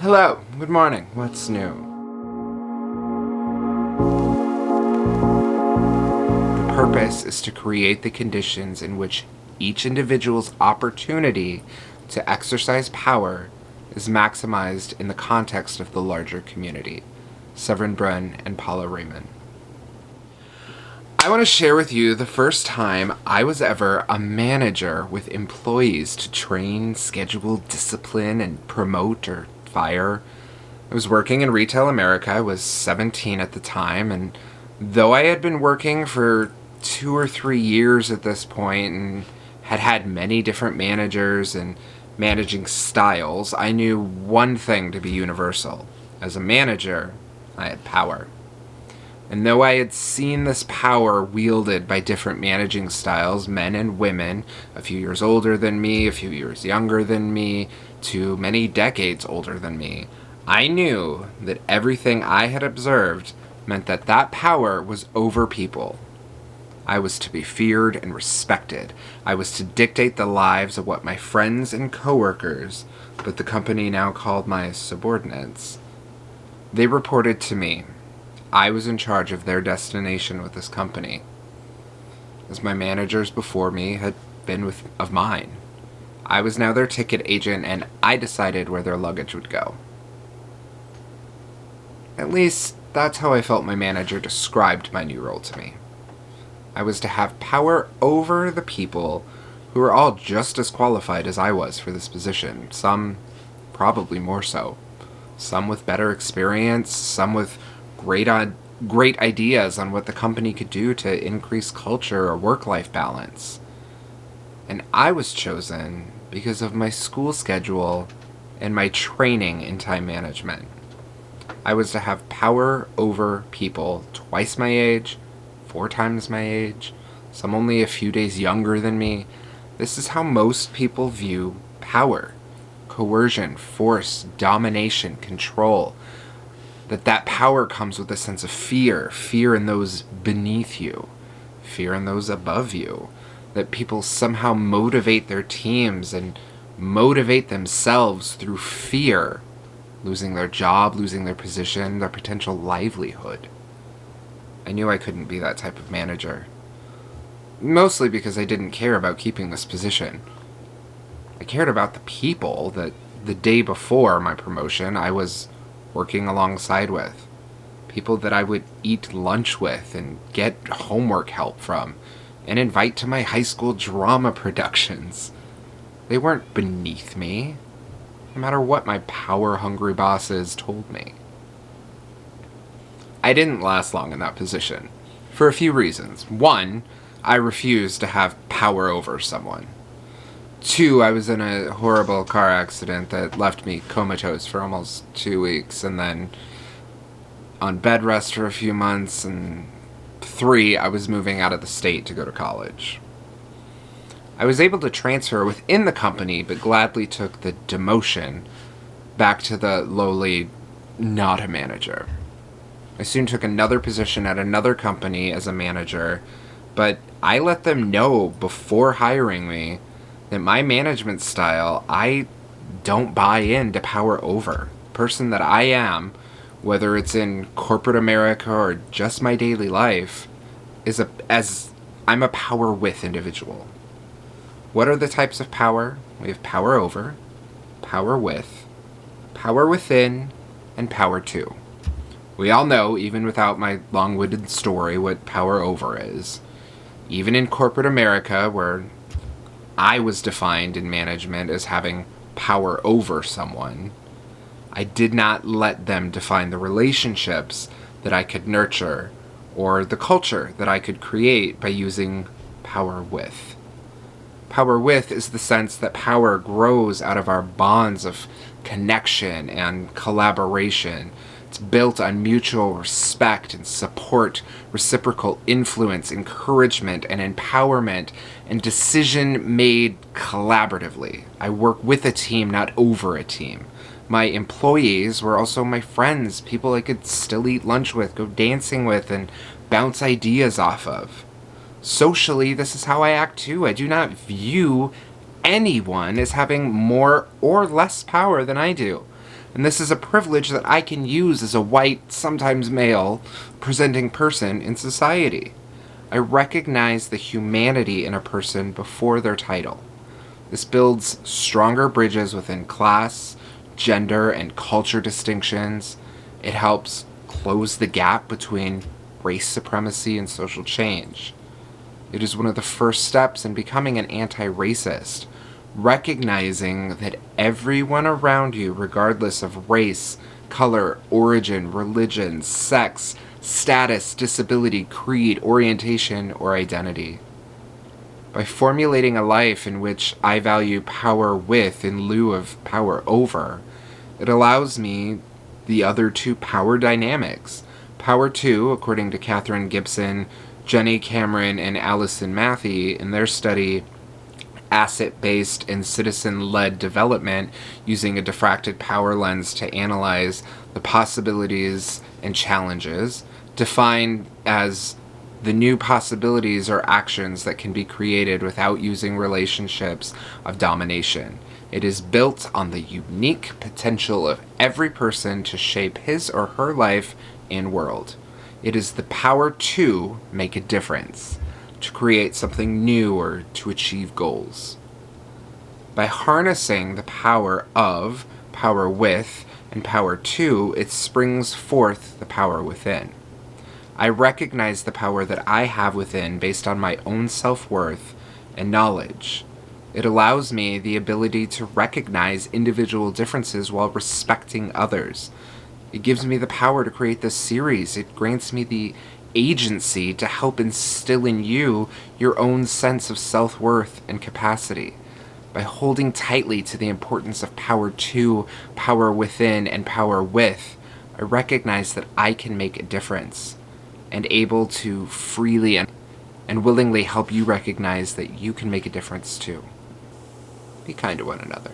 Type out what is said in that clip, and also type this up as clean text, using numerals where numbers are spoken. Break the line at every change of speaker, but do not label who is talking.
Hello, good morning. What's new? The purpose is to create the conditions in which each individual's opportunity to exercise power is maximized in the context of the larger community. Severin Brun and Paula Raymond. I want to share with you the first time I was ever a manager with employees to train, schedule, discipline, and promote or fire. I was working in retail America. I was 17 at the time, and though I had been working for 2 or 3 years at this point and had had many different managers and managing styles, I knew one thing to be universal. As a manager, I had power. And though I had seen this power wielded by different managing styles, men and women, a few years older than me, a few years younger than me, to many decades older than me, I knew that everything I had observed meant that that power was over people. I was to be feared and respected. I was to dictate the lives of what my friends and coworkers, but the company now called my subordinates, they reported to me. I was in charge of their destination with this company, as my managers before me had been of mine. I was now their ticket agent, and I decided where their luggage would go. At least, that's how I felt my manager described my new role to me. I was to have power over the people who were all just as qualified as I was for this position, some probably more so. Some with better experience, some with great ideas on what the company could do to increase culture or work-life balance. And I was chosen because of my school schedule and my training in time management. I was to have power over people twice my age, 4 times my age, some only a few days younger than me. This is how most people view power. Coercion, force, domination, control. That power comes with a sense of fear in those beneath you, fear in those above you, that people somehow motivate their teams and motivate themselves through fear, losing their job, losing their position, their potential livelihood. I knew I couldn't be that type of manager, mostly because I didn't care about keeping this position. I cared about the people that the day before my promotion I was working alongside with, people that I would eat lunch with and get homework help from and invite to my high school drama productions. They weren't beneath me, no matter what my power-hungry bosses told me. I didn't last long in that position, for a few reasons. 1, I refused to have power over someone. 2, I was in a horrible car accident that left me comatose for almost 2 weeks, and then on bed rest for a few months, and 3, I was moving out of the state to go to college. I was able to transfer within the company, but gladly took the demotion back to the lowly, not a manager. I soon took another position at another company as a manager, but I let them know before hiring me that my management style, I don't buy into power over. The person that I am, whether it's in corporate America or just my daily life, I'm a power with individual. What are the types of power? We have power over, power with, power within, and power to. We all know, even without my long-winded story, what power over is. Even in corporate America, where I was defined in management as having power over someone, I did not let them define the relationships that I could nurture or the culture that I could create by using power with. Power with is the sense that power grows out of our bonds of connection and collaboration. It's built on mutual respect and support, reciprocal influence, encouragement, and empowerment, and decision made collaboratively. I work with a team, not over a team. My employees were also my friends, people I could still eat lunch with, go dancing with, and bounce ideas off of. Socially, this is how I act too. I do not view anyone as having more or less power than I do. And this is a privilege that I can use as a white, sometimes male, presenting person in society. I recognize the humanity in a person before their title. This builds stronger bridges within class, gender, and culture distinctions. It helps close the gap between race supremacy and social change. It is one of the first steps in becoming an anti-racist, recognizing that everyone around you, regardless of race, color, origin, religion, sex, status, disability, creed, orientation, or identity. By formulating a life in which I value power with in lieu of power over, it allows me the other two power dynamics. Power 2, according to Katherine Gibson, Jenny Cameron, and Allison Matthey in their study, Asset-Based and Citizen-Led Development, using a diffracted power lens to analyze the possibilities and challenges, defined as the new possibilities or actions that can be created without using relationships of domination. It is built on the unique potential of every person to shape his or her life and world. It is the power to make a difference, to create something new, or to achieve goals. By harnessing the power of, power with, and power to, it springs forth the power within. I recognize the power that I have within based on my own self-worth and knowledge. It allows me the ability to recognize individual differences while respecting others. It gives me the power to create this series. It grants me the agency to help instill in you your own sense of self-worth and capacity. By holding tightly to the importance of power to, power within, and power with, I recognize that I can make a difference, and able to freely and willingly help you recognize that you can make a difference too. Be kind to one another.